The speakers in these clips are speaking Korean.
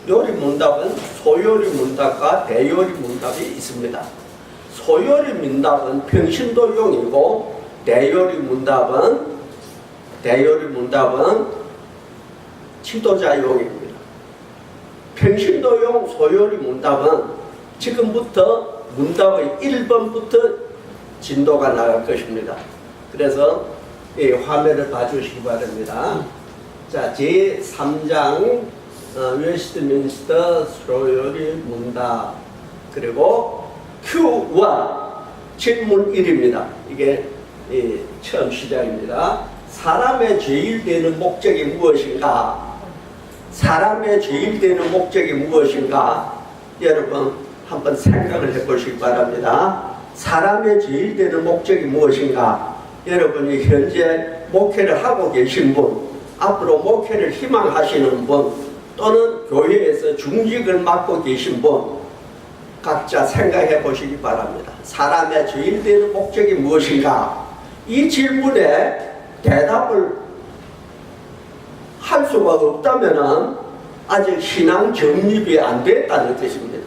요리 문답은 소요리 문답과 대요리 문답이 있습니다. 소요리 문답은 평신도용이고 대요리 문답은 지도자용입니다. 평신도용 소요리 문답은 지금부터 문답의 1번부터 진도가 나갈 것입니다. 그래서 이 화면을 봐주시기 바랍니다. 자, 제3장 웨스트민스터 소요리 문답, 그리고 Q1 질문 1입니다. 이게 처음 시작입니다. 사람의 제일 되는 목적이 무엇인가? 사람의 제일 되는 목적이 무엇인가? 여러분 한번 생각을 해보시기 바랍니다. 사람의 제일 되는 목적이 무엇인가? 여러분이 현재 목회를 하고 계신 분, 앞으로 목회를 희망하시는 분, 또는 교회에서 중직을 맡고 계신 분, 각자 생각해 보시기 바랍니다. 사람의 제일 되는 목적이 무엇인가? 이 질문에 대답을 할 수가 없다면 아직 신앙 정립이 안 됐다는 뜻입니다.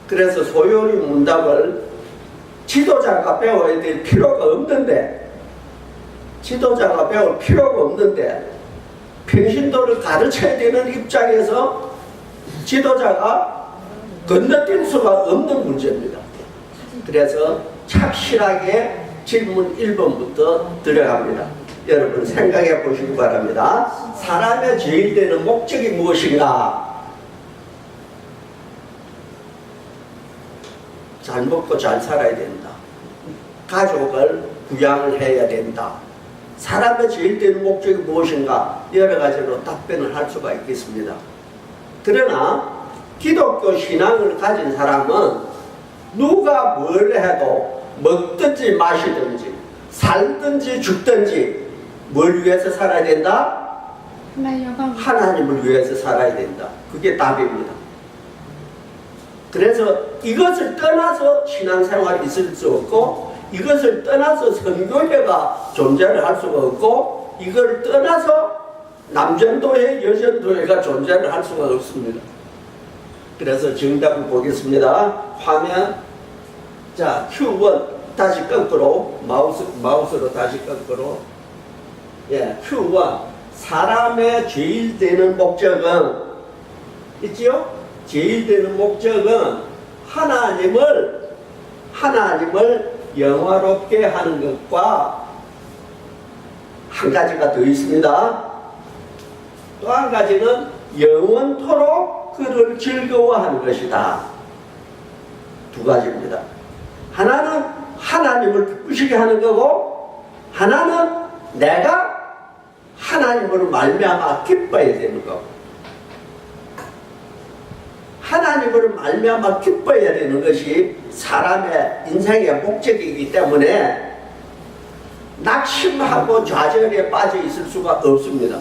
그래서 소요리 문답을 지도자가 배워야 될 필요가 없는데, 지도자가 배울 필요가 없는데 평신도를 가르쳐야 되는 입장에서 지도자가 건너뛸 수가 없는 문제입니다. 그래서 착실하게 질문 1번부터 들어갑니다. 여러분 생각해 보시기 바랍니다. 사람의 제일 되는 목적이 무엇인가? 잘 먹고 잘 살아야 된다. 가족을 부양을 해야 된다. 사람의 제일 되는 목적이 무엇인가? 여러 가지로 답변을 할 수가 있겠습니다. 그러나 기독교 신앙을 가진 사람은 누가 뭘 해도 먹든지 마시든지 살든지 죽든지 뭘 위해서 살아야 된다? 하나님을 위해서 살아야 된다. 그게 답입니다. 그래서 이것을 떠나서 신앙생활이 있을 수 없고, 이것을 떠나서 선교회가 존재를 할 수가 없고, 이걸 떠나서 남전도회, 여전도회가 존재를 할 수가 없습니다. 그래서 정답을 보겠습니다. 화면, 자, Q1 다시 거꾸로, 마우스로 다시 거꾸로. 예, Q1 사람의 제일 되는 목적은 있지요? 제일 되는 목적은 하나님을 영화롭게 하는 것과 한 가지가 더 있습니다. 또 한 가지는 영원토록 그를 즐거워하는 것이다. 두 가지입니다. 하나는 하나님을 기쁘시게 하는 거고, 하나는 내가 하나님으로 말미암아 기뻐야 되는 거고. 하나님으로 말미암아 기뻐야 되는 것이 사람의 인생의 목적이기 때문에 낙심하고 좌절에 빠져 있을 수가 없습니다.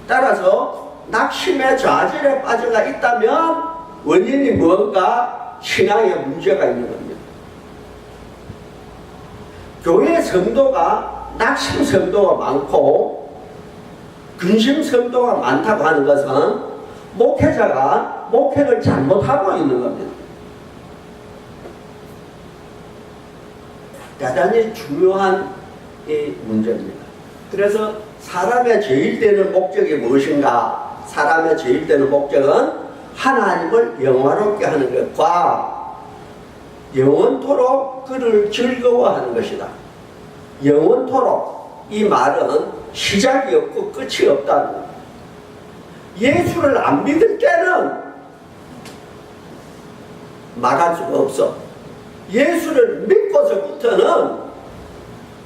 따라서 낙심에 좌절에 빠져가 있다면 원인이 뭔가 신앙에 문제가 있는 겁니다. 교회 성도가 낙심 성도가 많고 근심 성도가 많다고 하는 것은 목회자가 목회를 잘못하고 있는 겁니다. 대단히 중요한 이 문제입니다. 그래서 사람의 제일 되는 목적이 무엇인가? 사람의 제일 되는 목적은 하나님을 영화롭게 하는 것과 영원토록 그를 즐거워하는 것이다. 영원토록, 이 말은 시작이 없고 끝이 없다는 겁니다. 예수를 안 믿을 때는 말할 수가 없어. 예수를 믿고서부터는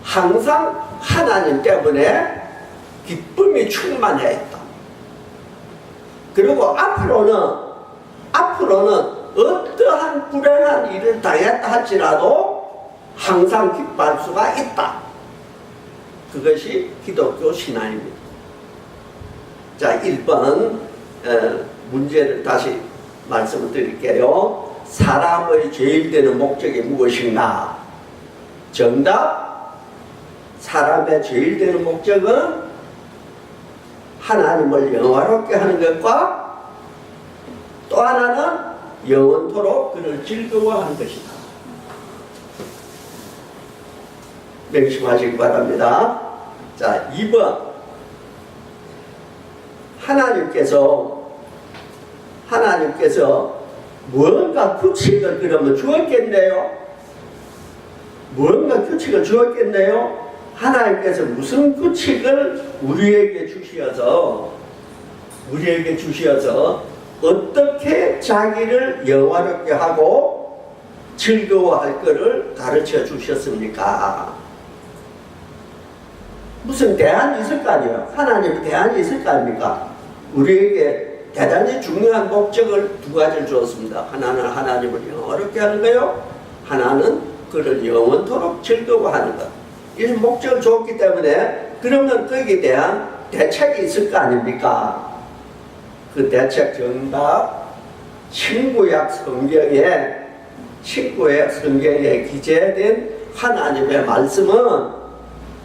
항상 하나님 때문에 기쁨이 충만해 있다. 그리고 앞으로는 어떠한 불행한 일을 당했다 할지라도 항상 기뻐할 수가 있다. 그것이 기독교 신앙입니다. 자, 1번 문제를 다시 말씀을 드릴게요. 사람의 제일 되는 목적이 무엇인가? 정답, 사람의 제일 되는 목적은 하나님을 영화롭게 하는 것과 또 하나는 영원토록 그를 즐거워하는 것이다. 명심하시기 바랍니다. 자, 2번. 하나님께서 무언가 규칙을 그러면 주었겠네요? 무언가 규칙을 주었겠네요? 하나님께서 무슨 규칙을 우리에게 주셔서 어떻게 자기를 영화롭게 하고 즐거워할 것을 가르쳐 주셨습니까? 무슨 대안이 있을 거 아니에요? 하나님의 대안이 있을 거 아닙니까? 우리에게 대단히 중요한 목적을 두 가지를 주었습니다. 하나는 하나님을 영화롭게 하는 거요. 하나는 그를 영원토록 즐거워하는 것. 이 목적을 주었기 때문에 그러면 거기에 대한 대책이 있을 거 아닙니까? 그 대책 정답 신구약 성경에 기재된 하나님의 말씀은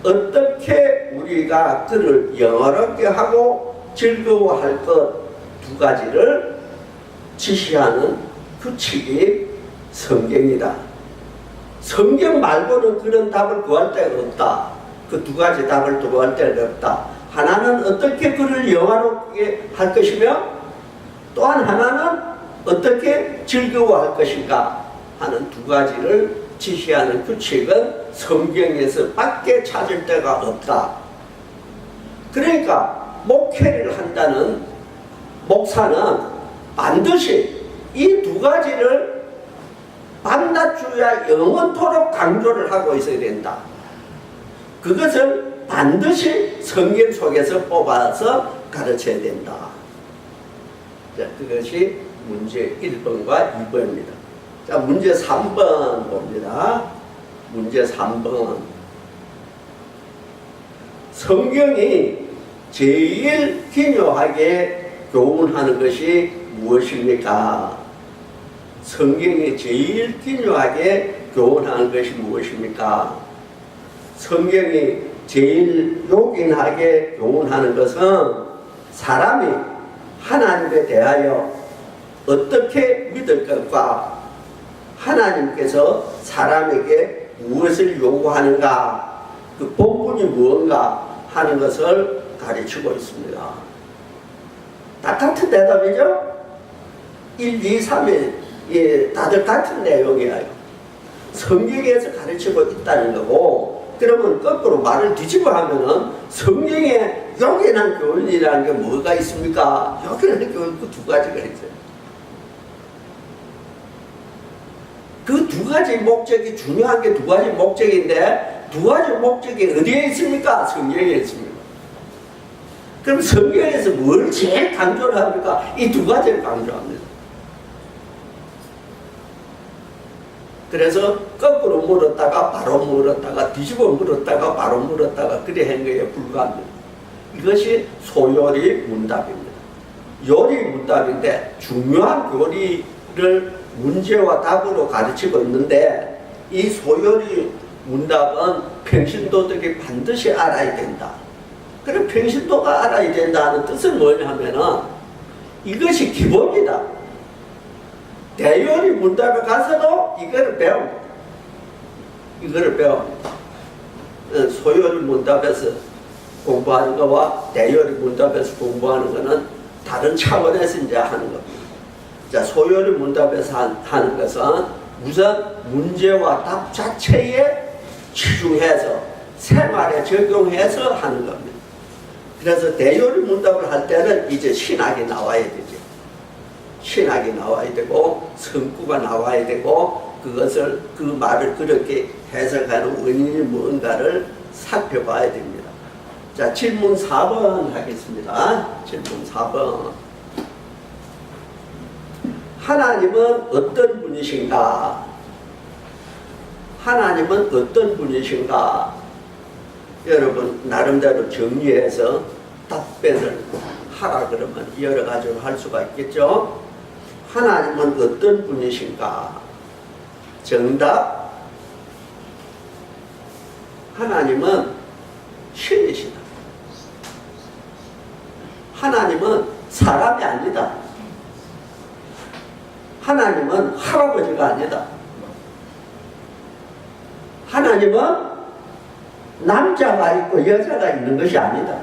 어떻게 우리가 그를 영화롭게 하고 즐거워할 것 두 가지를 지시하는 규칙이 성경이다. 성경 말고는 그런 답을 구할 데가 없다. 그 두 가지 답을 구할 데가 없다. 하나는 어떻게 그를 영화롭게 할 것이며 또 하나는 어떻게 즐거워할 것인가 하는 두 가지를 지시하는 규칙은 성경에서 밖에 찾을 데가 없다. 그러니까 목회를 한다는 목사는 반드시 이 두 가지를 밤낮주야 영원토록 강조를 하고 있어야 된다. 그것을 반드시 성경 속에서 뽑아서 가르쳐야 된다. 자, 그것이 문제 1번과 2번입니다. 자, 문제 3번 봅니다. 문제 3번. 성경이 제일 기묘하게 교훈하는 것이 무엇입니까? 성경이 제일 기묘하게 교훈하는 것이 무엇입니까? 성경이 제일 요긴하게 교훈하는 것은 사람이 하나님에 대하여 어떻게 믿을 것과 하나님께서 사람에게 무엇을 요구하는가, 그 본분이 무언가 하는 것을 가르치고 있습니다. 다 같은 대답이죠? 1, 2, 3이 다들 같은 내용이에요. 성경에서 가르치고 있다는 거고, 그러면 거꾸로 말을 뒤집어 하면은 성경에 요긴한 교훈이라는 게 뭐가 있습니까? 요긴한 교훈 그 두 가지가 있어요. 그 두 가지 목적이 중요한 게 두 가지 목적인데 두 가지 목적이 어디에 있습니까? 성경에 있습니다. 그럼 성경에서 뭘 제일 강조를 합니까? 이 두 가지를 강조합니다. 그래서 거꾸로 물었다가 바로 물었다가 뒤집어 물었다가 바로 물었다가 그래 한 거에 불과합니다. 이것이 소요리 문답입니다. 요리 문답인데 중요한 요리를 문제와 답으로 가르치고 있는데 이 소요리 문답은 평신도들이 반드시 알아야 된다. 그럼 평신도가 알아야 된다는 뜻은 뭐냐면은 이것이 기본이다. 대요리 문답에 가서도 이거를 배웁니다. 이거를 배웁니다. 소요리 문답에서 공부하는 거와 대요리 문답에서 공부하는 거는 다른 차원에서 이제 하는 겁니다. 자, 소요리 문답에서 하는 것은 우선 문제와 답 자체에 치중해서 생활에 적용해서 하는 겁니다. 그래서 대요리 문답을 할 때는 이제 신학이 나와야 되죠. 신학이 나와야 되고 성구가 나와야 되고 그것을 그 말을 그렇게 해석하는 원인이 뭔가를 살펴봐야 됩니다. 자, 질문 4번 하겠습니다. 질문 4번. 하나님은 어떤 분이신가? 하나님은 어떤 분이신가? 여러분 나름대로 정리해서 답변을 하라 그러면 여러 가지로 할 수가 있겠죠. 하나님은 어떤 분이신가? 정답, 하나님은 신이시다. 하나님은 사람이 아니다. 하나님은 할아버지가 아니다. 하나님은 남자가 있고 여자가 있는 것이 아니다.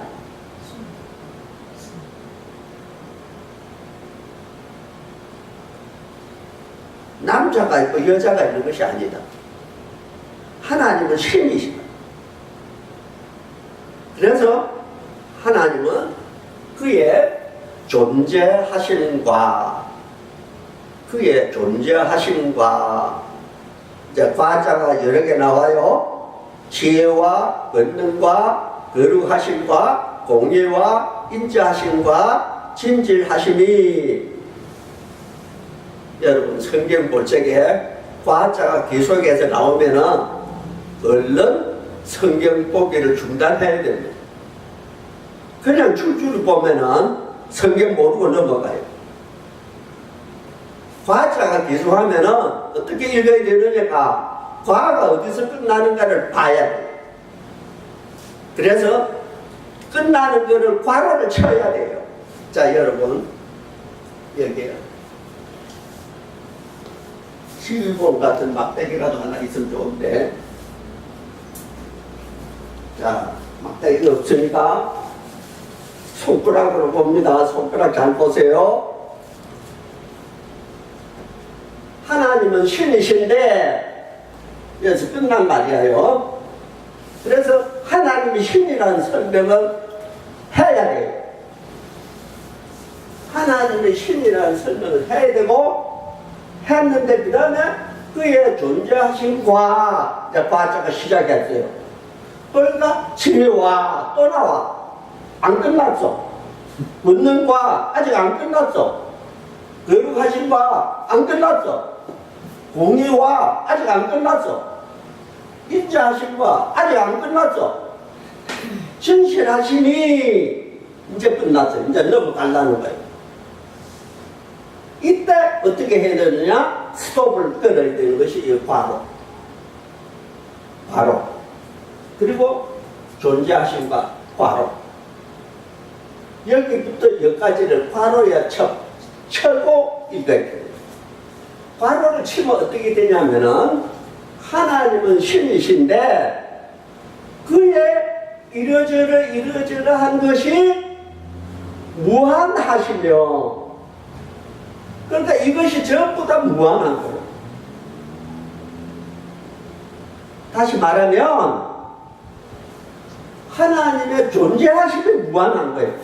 남자가 있고 여자가 있는 것이 아니다. 하나님은 신이시다. 그래서 하나님은 그의 존재하심과 이제 과자가 여러 개 나와요. 지혜와 권능과 거룩하심과 공의와 인자하심과 진실하심이. 여러분 성경 볼 적에 과자가 계속해서 나오면은 얼른 성경 보기를 중단해야 됩니다. 그냥 줄줄 보면은 성경 모르고 넘어가요. 과자가 계속하면은 어떻게 읽어야 되느냐가 과가 어디서 끝나는가를 봐야 돼요. 그래서 끝나는 거를 괄호를 쳐야 돼요. 자, 여러분 여기에요. 11번 같은 막대기라도 하나 있으면 좋은데, 자, 막대기가 없으니까 손가락으로 봅니다. 손가락 잘 보세요. 하나님은 신이신데, 여기서 끝난 말이에요. 그래서 하나님이 신이라는 설명을 해야 돼요. 하나님이 신이라는 설명을 해야 되고, 했는데 그 다음에 그의 존재하심과 과자가 시작했어요. 그러니까 지혜와 또 나와. 안 끝났어. 권능과 아직 안 끝났어. 거룩하심과 안 끝났어. 공의와 아직 안 끝났어. 인자하심과 아직 안 끝났어. 진실하심이 이제 끝났어. 이제 넘어가려는 거예요. 이때 어떻게 해야 되느냐? 스톱을 끊어야 되는 것이 과로. 그리고 존재하심과 과로. 여기부터 여기까지를 과로에 쳐고 읽어야 돼요. 과로를 치면 어떻게 되냐면은 하나님은 신이신데 그의 이러저러한 것이 무한하시며, 그러니까 이것이 전부 다 무한한 거예요. 다시 말하면 하나님의 존재하심이 무한한 거예요.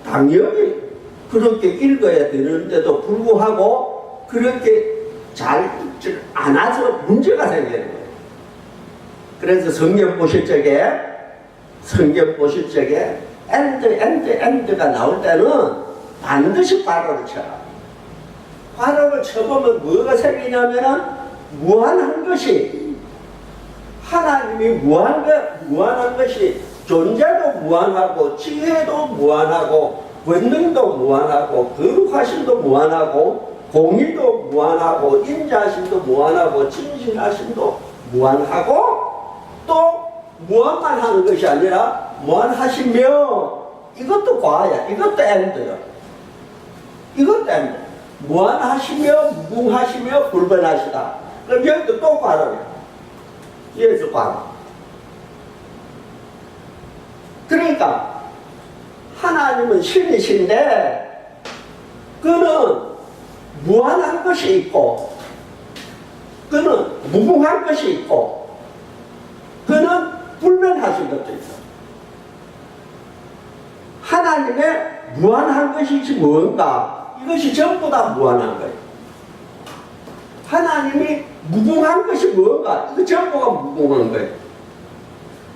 당연히 그렇게 읽어야 되는데도 불구하고 그렇게 잘 읽지 않아서 문제가 생기는 거예요. 그래서 성경 보실 적에 엔드가 나올 때는 반드시 괄호를 쳐라. 괄호를 쳐보면 뭐가 생기냐면은 무한한 것이, 하나님이 무한한 것이 존재도 무한하고 지혜도 무한하고 권능도 무한하고 거룩하심도 무한하고 공의도 무한하고 인자하심도 무한하고 진실하심도 무한하고, 또 무한만 하는 것이 아니라 무한하시며, 이것도 과야. 이것도 엔드야. 이것도 엔드. 무한하시며 무궁하시며 불변하시다. 그럼 여기도 또 과로야. 여기서 과로. 그러니까 하나님은 신이신데 그는 무한한 것이 있고 그는 무궁한 것이 있고 그는 불변하신 것도 있어. 하나님의 무한한 것이 뭔가? 이것이 전부 다 무한한 거예요. 하나님이 무궁한 것이 뭔가? 이거 전부가 무궁한 거예요.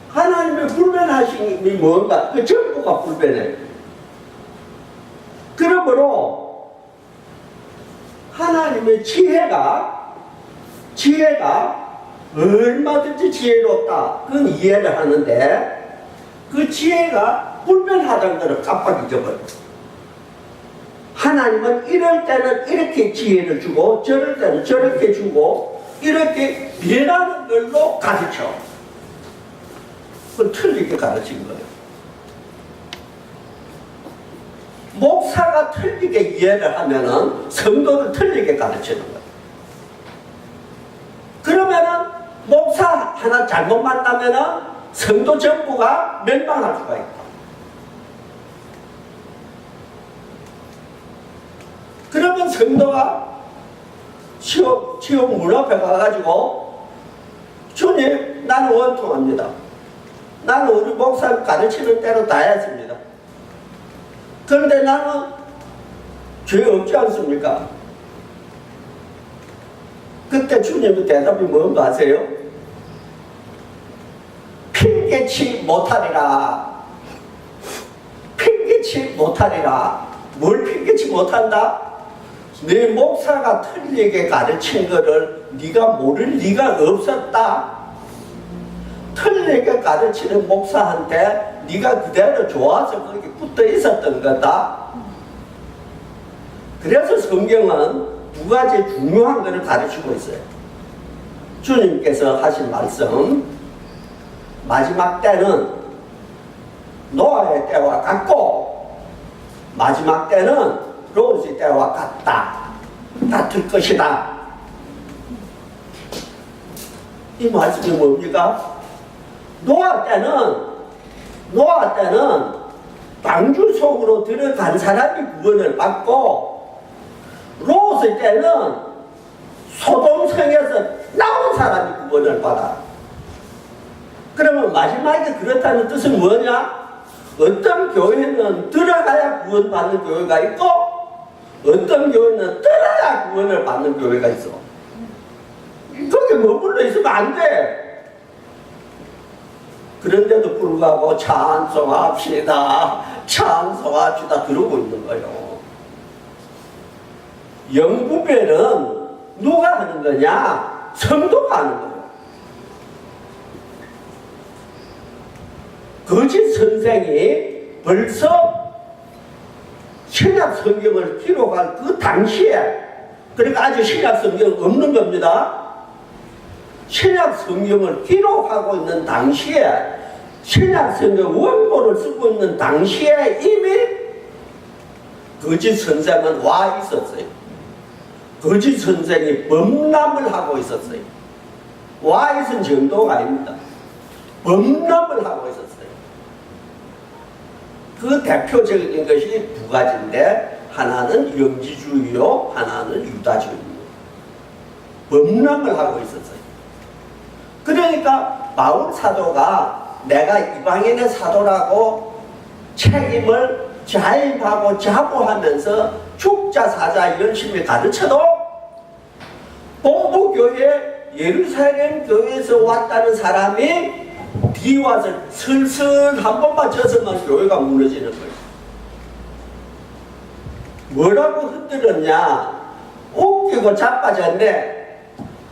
하나님의 불변하심이 뭔가? 그 전부가 불변해요. 그러므로 하나님의 지혜가 얼마든지 지혜롭다. 그건 이해를 하는데 그 지혜가 불변하다는 것을 깜빡 잊어버려. 하나님은 이럴 때는 이렇게 지혜를 주고 저럴 때는 저렇게 주고 이렇게 변하는 걸로 가르쳐. 그건 틀리게 가르친 거예요. 목사가 틀리게 이해를 하면은 성도를 틀리게 가르치는 거예요. 그러면은 목사 하나 잘못 만나면은 성도 전부가 멸망할 수가 있다. 그러면 성도가 시험 문 앞에 가가지고 주님, 나는 원통합니다. 나는 우리 목사님 가르치는 대로 다 했습니다. 그런데 나는 죄 없지 않습니까? 그때 주님의 대답이 뭔가 아세요? 핑계치 못하리라. 핑계치 못하리라. 뭘 핑계치 못한다? 내 목사가 틀리게 가르친 거를 네가 모를 리가 없었다. 틀리게 가르치는 목사한테 네가 그대로 좋아서 거기 붙어 있었던 거다. 그래서 성경은 두 가지 중요한 것을 가르치고 있어요. 주님께서 하신 말씀, 마지막 때는 노아의 때와 같고 마지막 때는 롯의 때와 같을 것이다. 이 말씀이 뭡니까? 노아 때는 방주 속으로 들어간 사람이 구원을 받고, 롯의 때는 소돔성에서 나온 사람이 구원을 받아. 그러면 마지막에 그렇다는 뜻은 뭐냐? 어떤 교회는 들어가야 구원받는 교회가 있고, 어떤 교회는 떠나야 구원을 받는 교회가 있어. 거기 머물러 있으면 안 돼. 그런데도 불구하고 찬송합시다 그러고 있는 거예요. 영구별은 누가 하는 거냐? 성도가 하는 거예요. 거짓 선생이 벌써 신약 성경을 기록할 그 당시에, 그러니까 아직 신약 성경 없는 겁니다. 신약 성경을 기록하고 있는 당시에, 신약 성경 원본을 쓰고 있는 당시에 이미 거짓 선생은 와 있었어요. 거짓 선생이 범람을 하고 있었어요. 와 있은 정도가 아닙니다. 범람을 하고 있었어요. 그 대표적인 것이 두 가지인데, 하나는 영지주의요, 하나는 유다주의요. 범람을 하고 있었어요. 그러니까 바울 사도가 내가 이방인의 사도라고 책임을 자임하고 자부하면서 죽자 사자 열심히 가르쳐도, 본부교회 예루살렘 교회에서 왔다는 사람이 뒤 와서 슬슬 한 번만 쳤으면 교회가 무너지는 거예요. 뭐라고 흔들었냐? 웃기고 자빠졌네.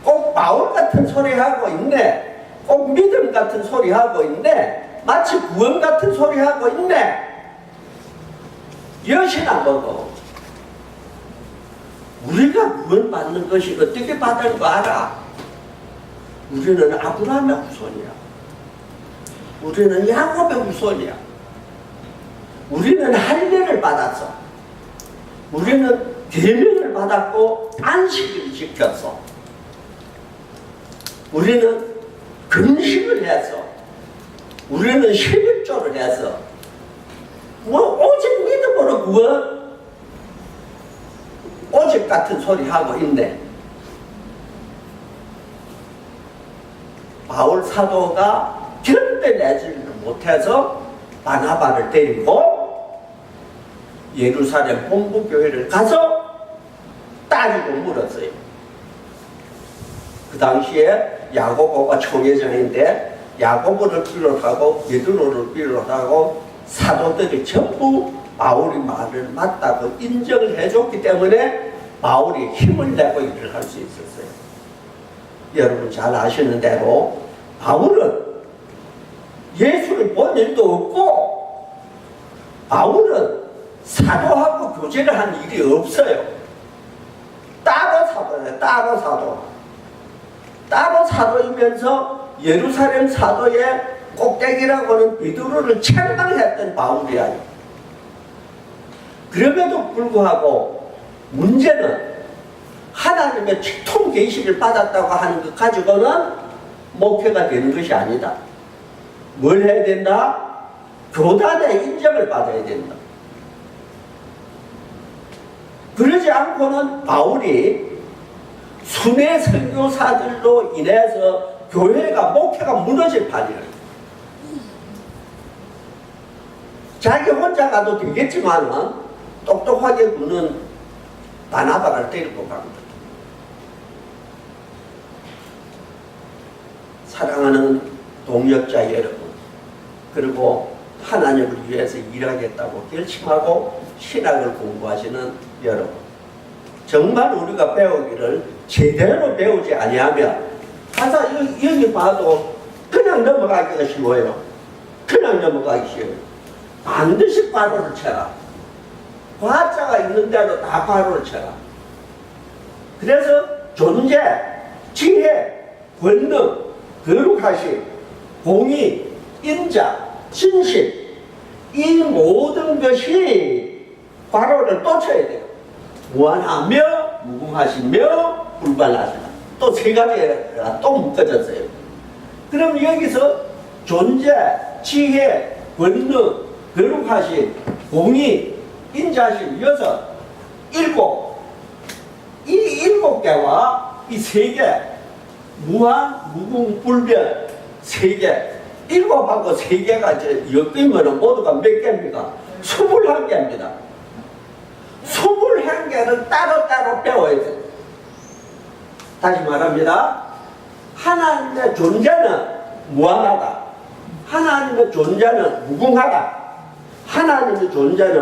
꼭 바울 같은 소리 하고 있네. 꼭 믿음 같은 소리 하고 있네. 마치 구원 같은 소리 하고 있네. 여시나 먹어. 우리가 구원 받는 것이 어떻게 받을 거 알아? 우리는 아브라함의 후손이야. 우리는 야곱의 후손이야. 우리는 할례를 받았어. 우리는 계명을 받았고 안식을 지켰어. 우리는 금식을 했어. 우리는 11조를 했어. 오직 믿음으로 구원? 오직 같은 소리 하고 있네. 바울 사도가 견뎌내지를 못해서 바나바를 데리고 예루살렘 본부교회를 가서 따지고 물었어요. 그 당시에 야고보가 총회장인데, 야고보를 비롯하고 베드로를 비롯하고 사도들이 전부 바울이 말을 맞다고 인정을 해줬기 때문에 바울이 힘을 내고 일을 할 수 있었어요. 여러분 잘 아시는 대로 바울은 예수를 본 일도 없고, 바울은 사도하고 교제를 한 일이 없어요. 따로 사도예요. 따로 사도이면서 예루살렘 사도의 꼭대기라고는 비두르를 책망했던 바울이야. 그럼에도 불구하고 문제는 하나님의 치통 계시를 받았다고 하는 것 가지고는 목회가 되는 것이 아니다. 뭘 해야 된다? 교단의 인정을 받아야 된다. 그러지 않고는 바울이 순회 선교사들로 인해서 교회가 목회가 무너질 판이에요. 자기 혼자 가도 되겠지만은 똑똑하게 구는 바나바를 데리고 갑니다. 사랑하는 동역자 여러분, 그리고 하나님을 위해서 일하겠다고 결심하고 신학을 공부하시는 여러분, 정말 우리가 배우기를 제대로 배우지 아니하면 가서 여기 봐도 그냥 넘어가기가 쉬워요. 그냥 넘어가기 쉬워요. 반드시 괄호를 쳐라. 과자가 있는 대로 다 괄호를 쳐라. 그래서 존재, 지혜, 권능, 거룩하심, 공의, 인자, 진실, 이 모든 것이 괄호를 또 쳐야 돼요. 무한하며 무궁하시며 불반하시다. 또 세 가지가 또 묶어졌어요. 그럼 여기서 존재, 지혜, 권능, 거룩하심, 공의, 인자심, 일곱. 이 7개와 이 3개, 무한, 무궁, 불변 3개, 7하고 3개가 이제 엮이면 모두가 몇 개입니까? 21개입니다. 21개를 따로따로 배워야 돼요. 다시 말합니다. 하나님의 존재는 무한하다. 하나님의 존재는 무궁하다. 하나님의 존재는